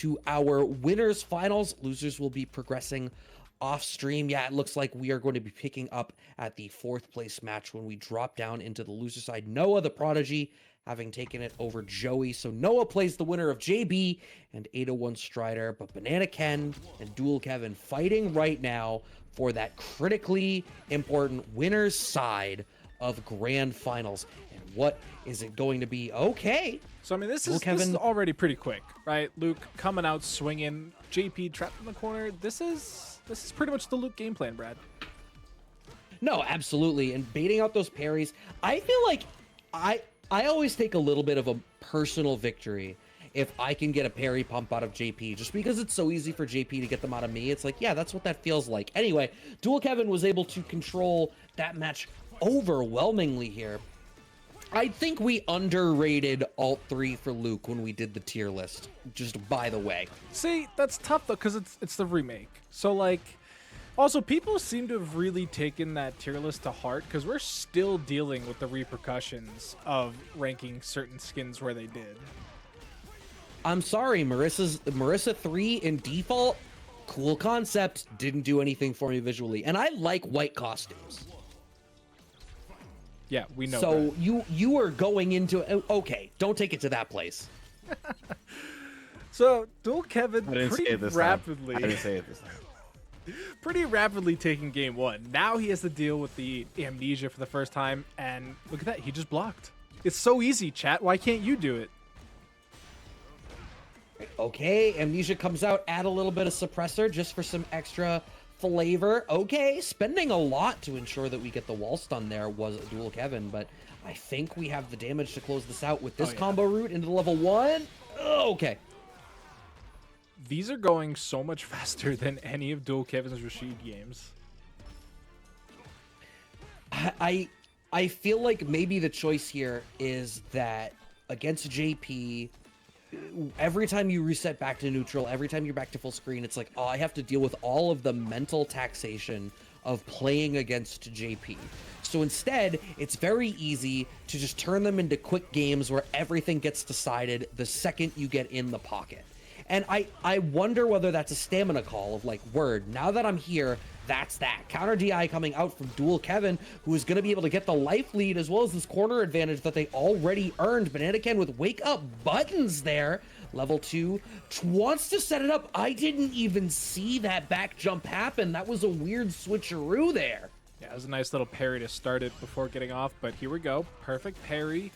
to our winners finals. Losers will be progressing off stream. Yeah, it looks like we are going to be picking up at the 4th place match when we drop down into the loser side. Noah, the Prodigy, having taken it over Joey. So Noah plays the winner of JB and 801 Strider, but BananaKen and Dual Kevin fighting right now for that critically important winner's side of grand finals. And what is it going to be? Okay. So, I mean, this is already pretty quick, right? Luke coming out swinging, JP trapped in the corner. This is pretty much the Luke game plan, Brad. No, absolutely. And baiting out those parries, I feel like I always take a little bit of a personal victory if I can get a parry pump out of JP, just because it's so easy for JP to get them out of me. It's like, yeah, that's what that feels like. Anyway, Dual Kevin was able to control that match overwhelmingly here. I think we underrated Alt 3 for Luke when we did the tier list, just by the way. See, that's tough though, because it's the remake. So like, also people seem to have really taken that tier list to heart, because we're still dealing with the repercussions of ranking certain skins where they did. I'm sorry, Marissa 3 in default, cool concept, didn't do anything for me visually. And I like white costumes. Yeah, we know. So that. you are going into okay. Don't take it to that place. So Dual Kevin I didn't say it this time. Pretty rapidly taking game one. Now he has to deal with the amnesia for the first time, and look at that, he just blocked. It's so easy, chat. Why can't you do it? Okay, amnesia comes out, add a little bit of suppressor just for some extra flavor. Okay, spending a lot to ensure that we get the wall stun there was Dual Kevin, but I think we have the damage to close this out with this combo route into level 1. Okay. These are going so much faster than any of Dual Kevin's Rashid games. I feel like maybe the choice here is that against JP, every time you reset back to neutral, every time you're back to full screen, it's like, oh, I have to deal with all of the mental taxation of playing against JP. So instead, it's very easy to just turn them into quick games where everything gets decided the second you get in the pocket. And I wonder whether that's a stamina call of like, word, now that I'm here, that's that. Counter DI coming out from Dual Kevin, who is going to be able to get the life lead as well as this corner advantage that they already earned. BananaKen with wake up buttons there. Level 2 wants to set it up. I didn't even see that back jump happen. That was a weird switcheroo there. Yeah, it was a nice little parry to start it before getting off, but here we go. Perfect parry.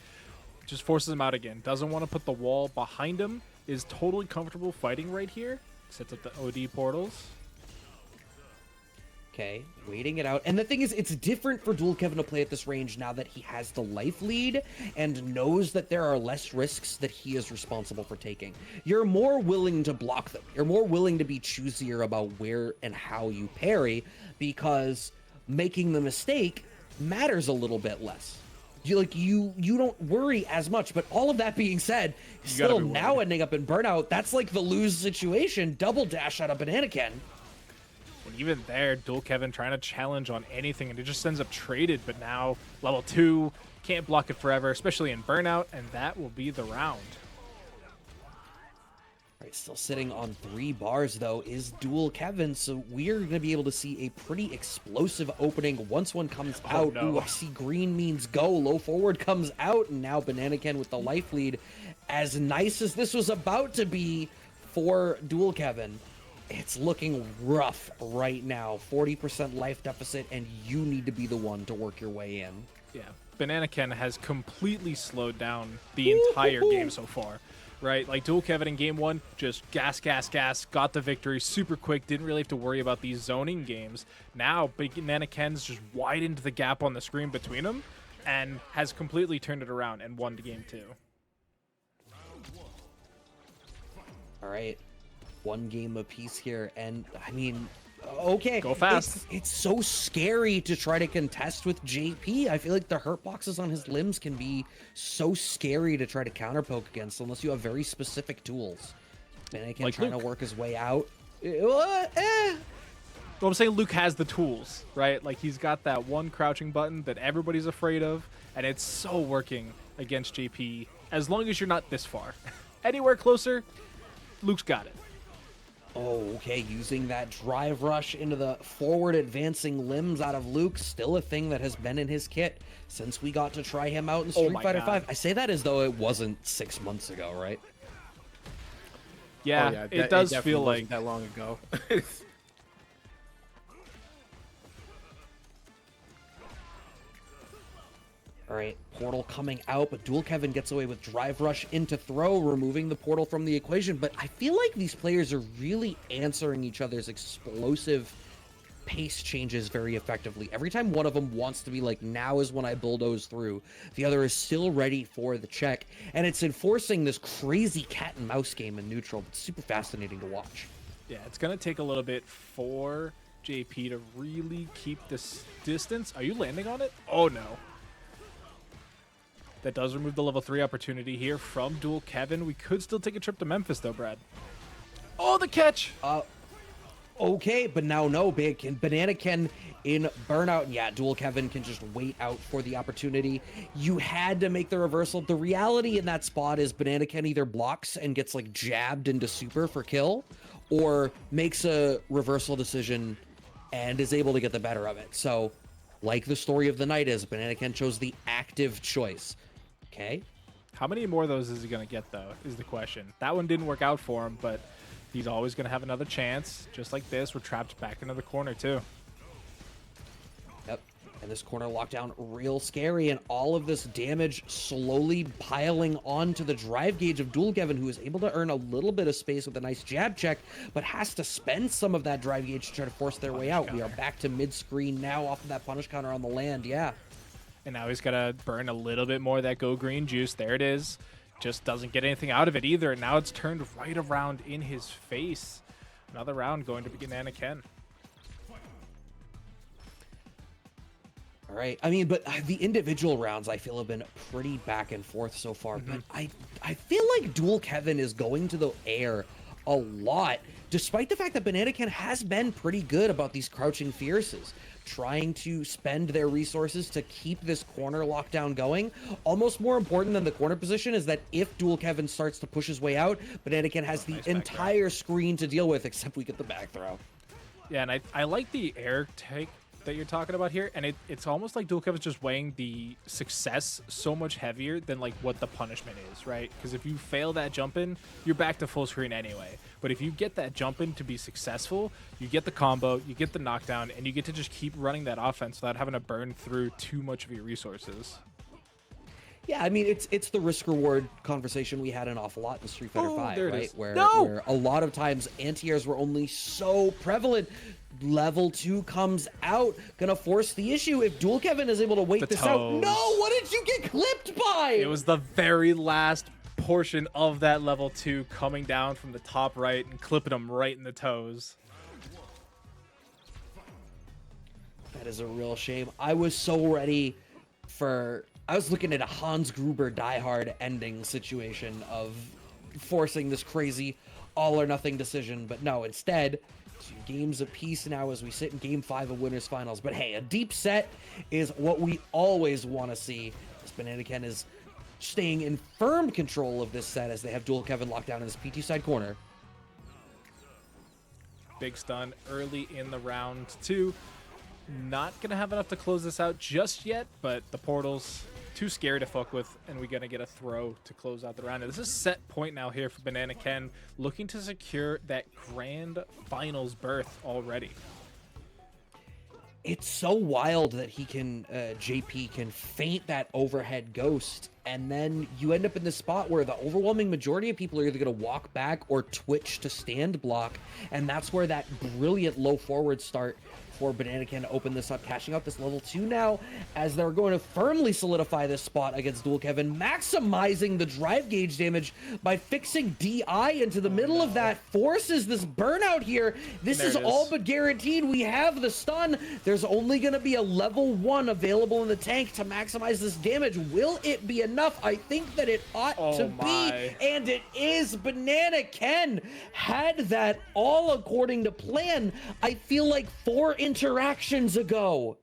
Just forces him out again. Doesn't want to put the wall behind him. Is totally comfortable fighting right here. Sets up the OD portals. Okay, waiting it out. And the thing is, it's different for Dual Kevin to play at this range now that he has the life lead and knows that there are less risks that he is responsible for taking. You're more willing to block them. You're more willing to be choosier about where and how you parry, because making the mistake matters a little bit less. You don't worry as much. But all of that being said, still now ending up in burnout, that's like the lose situation. Double dash out of BananaKen. And even there, Dual Kevin trying to challenge on anything, and it just ends up traded. But now level 2, can't block it forever, especially in burnout, and that will be the round. All right, still sitting on 3 bars, though, is Dual Kevin, so we're going to be able to see a pretty explosive opening once one comes out. No. Ooh, I see green means go. Low forward comes out, and now BananaKen with the life lead. As nice as this was about to be for Dual Kevin, it's looking rough right now. 40% life deficit, and you need to be the one to work your way in. Yeah, BananaKen has completely slowed down the entire game so far. Right, like Dual Kevin in game 1, just gas, got the victory super quick, didn't really have to worry about these zoning games. Now, BananaKen's just widened the gap on the screen between them and has completely turned it around and won the game 2. All right, 1 game apiece here, and I mean, okay, go fast. It's so scary to try to contest with JP. I feel like the hurt boxes on his limbs can be so scary to try to counter poke against unless you have very specific tools. BananaKen like trying Luke. to work his way out. Well, I'm saying Luke has the tools, right? Like, he's got that one crouching button that everybody's afraid of, and it's so working against JP as long as you're not this far. Anywhere closer, Luke's got it. Oh, okay, using that drive rush into the forward advancing limbs out of Luke, still a thing that has been in his kit since we got to try him out in Street Fighter God. 5. I say that as though it wasn't 6 months ago, right? Yeah, it does feel like that long ago. All right, portal coming out, but Dual Kevin gets away with drive rush into throw, removing the portal from the equation. But I feel like these players are really answering each other's explosive pace changes very effectively. Every time one of them wants to be like, now is when I bulldoze through, the other is still ready for the check. And it's enforcing this crazy cat and mouse game in neutral. It's super fascinating to watch. Yeah, it's going to take a little bit for JP to really keep this distance. Are you landing on it? Oh, no. That does remove the level 3 opportunity here from Dual Kevin. We could still take a trip to Memphis, though, Brad. Oh, the catch! Okay, but now no, BananaKen in burnout. Yeah, Dual Kevin can just wait out for the opportunity. You had to make the reversal. The reality in that spot is BananaKen either blocks and gets like jabbed into super for kill, or makes a reversal decision and is able to get the better of it. So, like the story of the night is, BananaKen chose the active choice. Okay. How many more of those is he going to get, though, is the question. That one didn't work out for him, but he's always going to have another chance. Just like this, we're trapped back into the corner, too. Yep. And this corner lockdown real scary, and all of this damage slowly piling onto the drive gauge of Dual Kevin, who is able to earn a little bit of space with a nice jab check, but has to spend some of that drive gauge to try to force their way out. We are back to mid-screen now off of that punish counter on the land, yeah. And now he's got to burn a little bit more of that Go Green juice. There it is. Just doesn't get anything out of it either. And now it's turned right around in his face. Another round going to BananaKen. All right. I mean, but the individual rounds I feel have been pretty back and forth so far. But I feel like Dual Kevin is going to the air a lot, despite the fact that BananaKen has been pretty good about these crouching fierces, trying to spend their resources to keep this corner lockdown going. Almost more important than the corner position is that if Dual Kevin starts to push his way out, BananaKen has the entire screen to deal with, except we get the back throw. Yeah, and I like the air take that you're talking about here, and it's almost like Dual Kevin's just weighing the success so much heavier than like what the punishment is, right? Because if you fail that jump in, you're back to full screen anyway. But if you get that jump in to be successful, you get the combo, you get the knockdown, and you get to just keep running that offense without having to burn through too much of your resources. Yeah, I mean, it's the risk-reward conversation we had an awful lot in Street Fighter 5, right? Where a lot of times anti-airs were only so prevalent. Level 2 comes out, gonna force the issue. If Dual Kevin is able to wait this out, no, what did you get clipped by? It was the very last portion of that level 2 coming down from the top right and clipping him right in the toes. That is a real shame. I was so ready for... I was looking at a Hans Gruber Die Hard ending situation of forcing this crazy all-or-nothing decision, but no, instead... 2 games apiece now as we sit in Game 5 of Winners Finals. But hey, a deep set is what we always want to see. As BananaKen is staying in firm control of this set as they have Dual Kevin locked down in this PT side corner. Big stun early in the round 2. Not going to have enough to close this out just yet, but the portal's too scary to fuck with, and we're going to get a throw to close out the round. And this is set point now here for BananaKen, looking to secure that grand finals berth already. It's so wild that he can, JP can feint that overhead ghost, and then you end up in this spot where the overwhelming majority of people are either going to walk back or twitch to stand block, and that's where that brilliant low forward start for BananaKen to open this up, cashing out this level 2 now, as they're going to firmly solidify this spot against Dual Kevin, maximizing the drive gauge damage by fixing DI into the middle of that, forces this burnout here. This is all but guaranteed. We have the stun. There's only going to be a level 1 available in the tank to maximize this damage. Will it be enough? I think that it ought to be, and it is. BananaKen had that all according to plan. I feel like 4 interactions ago.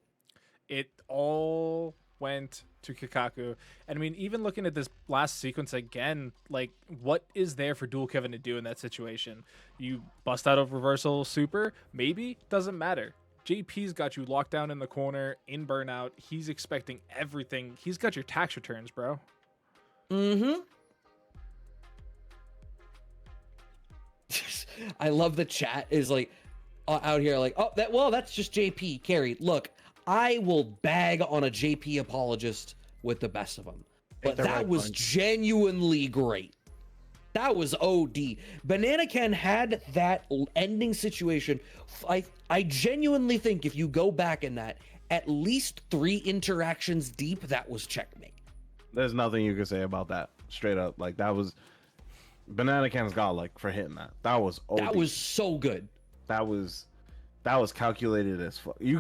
It all went to Kikaku. And I mean, even looking at this last sequence again, like, what is there for Dual Kevin to do in that situation? You bust out of reversal super, maybe, doesn't matter. JP's got you locked down in the corner in burnout. He's expecting everything. He's got your tax returns, bro. Mm-hmm. I love the chat is like out here like, oh, that's just JP carry. Look, I will bag on a JP apologist with the best of them, but that was genuinely great. That was OD. BananaKen had that ending situation. I genuinely think if you go back in that, at least 3 interactions deep, that was checkmate. There's nothing you can say about that. Straight up, like that was BananaKen's godlike for hitting that. That was OD. That was so good. That was calculated as fuck. You